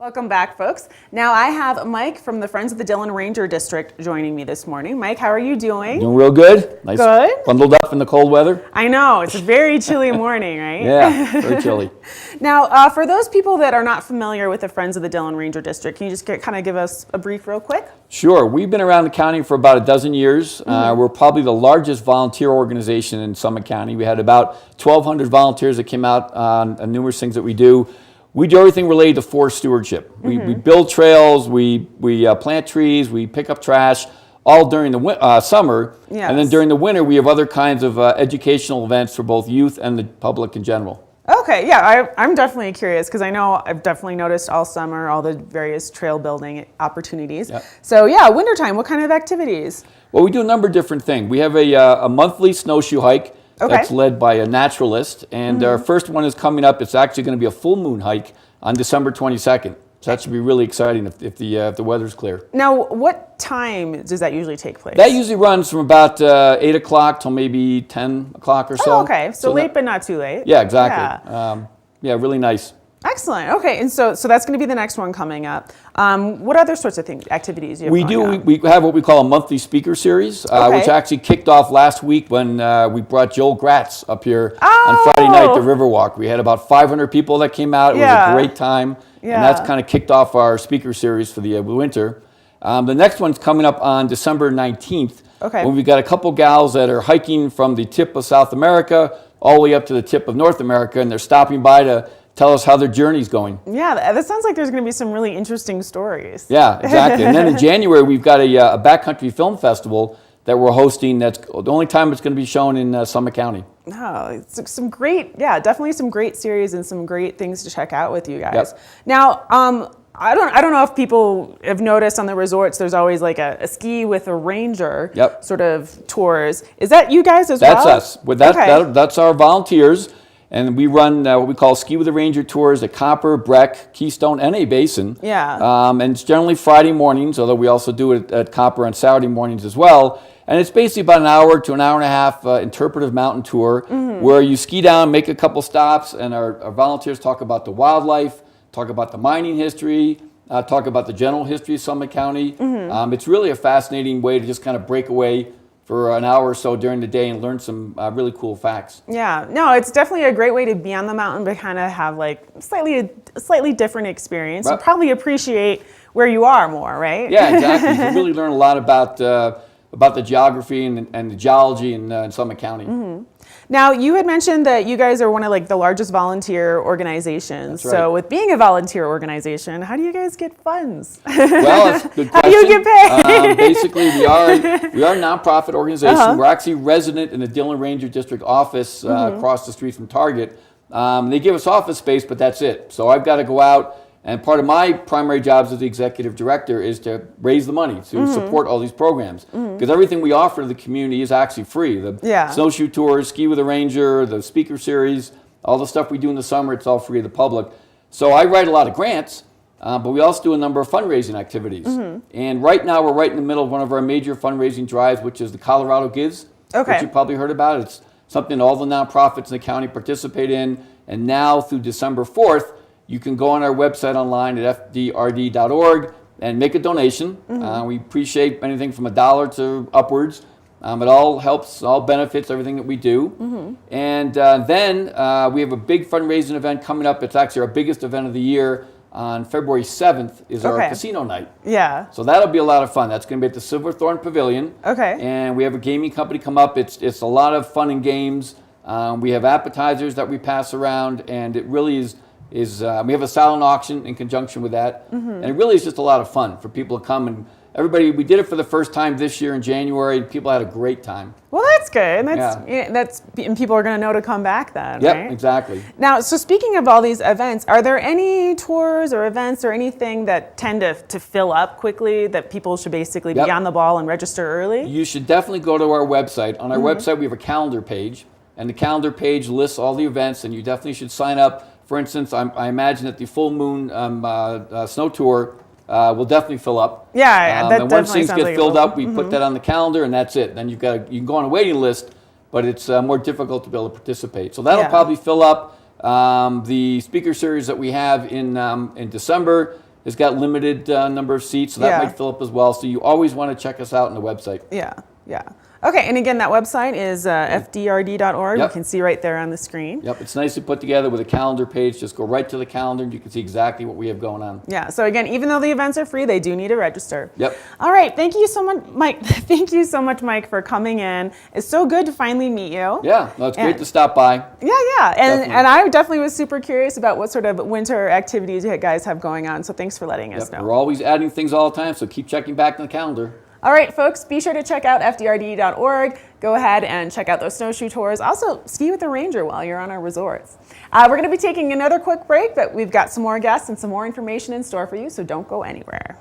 Welcome back, folks. Now I have Mike from the Friends of the Dillon Ranger District joining me this morning. Mike, how are you doing? Doing real good. Nice. Good. Bundled up in the cold weather. I know, it's a very chilly morning, right? Yeah, very chilly. Now, for those people that are not familiar with the Friends of the Dillon Ranger District, can you just kind of give us a brief real quick? Sure. We've been around the county for about a dozen years. We're probably the largest volunteer organization in Summit County. We had about 1,200 volunteers that came out on numerous things that we do. We do everything related to forest stewardship. We build trails, we plant trees, we pick up trash, all during the summer. Yes. And then during the winter, we have other kinds of educational events for both youth and the public in general. Okay, yeah, I'm definitely curious because I know I've definitely noticed all summer all the various trail building opportunities. Yep. So yeah, wintertime, what kind of activities? Well, we do a number of different things. We have a monthly snowshoe hike. Okay. That's led by a naturalist, and our first one is coming up. It's actually going to be a full moon hike on December 22nd. So that should be really exciting if the weather's clear. Now, what time does that usually take place? That usually runs from about 8 o'clock till maybe 10 o'clock or so. Oh, okay. So late, but not too late. Yeah, exactly. Yeah, really nice. Excellent. Okay, and so that's going to be the next one coming up. What other sorts of activities do you have? We have what we call a monthly speaker series, which actually kicked off last week when we brought Joel Gratz up here on Friday night, the Riverwalk. We had about 500 people that came out. It was a great time, and that's kind of kicked off our speaker series for the winter. The next one's coming up on December 19th, when we've got a couple gals that are hiking from the tip of South America all the way up to the tip of North America, and they're stopping by to tell us how their journey's going. Yeah, that sounds like there's going to be some really interesting stories. Yeah, exactly. And then in January, we've got a backcountry film festival that we're hosting. That's the only time it's going to be shown in Summit County. Oh, it's definitely some great series and some great things to check out with you guys. Yep. Now, I don't know if people have noticed on the resorts, there's always like a ski with a ranger sort of tours. Is that you guys as well? That's us. That's our volunteers. And we run what we call Ski with a Ranger tours at Copper, Breck, Keystone, and A Basin. Yeah. And it's generally Friday mornings, although we also do it at Copper on Saturday mornings as well. And it's basically about an hour to an hour and a half interpretive mountain tour where you ski down, make a couple stops, and our volunteers talk about the wildlife, talk about the mining history, talk about the general history of Summit County. It's really a fascinating way to just kind of break away for an hour or so during the day and learn some really cool facts. Yeah, no, it's definitely a great way to be on the mountain, but kind of have like a slightly different experience. You probably appreciate where you are more, right? Yeah, exactly. You really learn a lot about the geography and the geology in Summit County. Now, you had mentioned that you guys are one of the largest volunteer organizations. That's right. So with being a volunteer organization, how do you guys get funds? Well, that's a good question. How do you get paid? Basically, we are a nonprofit organization. We're actually resident in the Dillon Ranger District office across the street from Target. They give us office space, but that's it. So I've got to go out, and part of my primary jobs as the executive director is to raise the money to support all these programs. Because everything we offer to the community is actually free. The snowshoe tours, Ski with a Ranger, the speaker series, all the stuff we do in the summer, it's all free to the public. So I write a lot of grants, but we also do a number of fundraising activities. And right now we're right in the middle of one of our major fundraising drives, which is the Colorado Gives, which you probably heard about. It's something all the nonprofits in the county participate in. And now through December 4th, you can go on our website online at fdrd.org and make a donation. We appreciate anything from $1 to upwards. It all helps, all benefits everything that we do. And then we have a big fundraising event coming up. It's actually our biggest event of the year. On February 7th is our casino night. Yeah. So that'll be a lot of fun. That's going to be at the Silverthorne Pavilion. Okay. And we have a gaming company come up. It's a lot of fun and games. We have appetizers that we pass around, and it really is we have a silent auction in conjunction with that, and it really is just a lot of fun for people to come. And everybody, we did it for the first time this year in January, and people had a great time. Well, that's good. And people are going to know to come back then, right? Exactly. Now, so speaking of all these events, are there any tours or events or anything that tend to fill up quickly that people should basically be on the ball and register early? You should definitely go to our website. On our website, we have a calendar page, and the calendar page lists all the events, and you definitely should sign up. For instance, I imagine that the full moon snow tour will definitely fill up. Yeah, that and once things get filled up, we put that on the calendar, and that's it. Then you can go on a waiting list, but it's more difficult to be able to participate. So that'll probably fill up. The speaker series that we have in December It's got limited number of seats, so that Yeah. might fill up as well. So you always want to check us out on the website. Yeah, yeah. Okay, and again, that website is fdrd.org. Yep. You can see right there on the screen. Yep, it's nicely put together with a calendar page. Just go right to the calendar and you can see exactly what we have going on. Yeah, so again, even though the events are free, they do need to register. Yep. All right, thank you so much, Mike. Thank you so much, Mike, for coming in. It's so good to finally meet you. Yeah, no, it's great to stop by. Yeah. And Definitely. I definitely was super curious about what sort of winter activities you guys have going on, so thanks for letting us know. We're always adding things all the time, so keep checking back on the calendar. All right, folks, be sure to check out fdrd.org. Go ahead and check out those snowshoe tours. Also, ski with a ranger while you're on our resorts. We're going to be taking another quick break, but we've got some more guests and some more information in store for you, so don't go anywhere.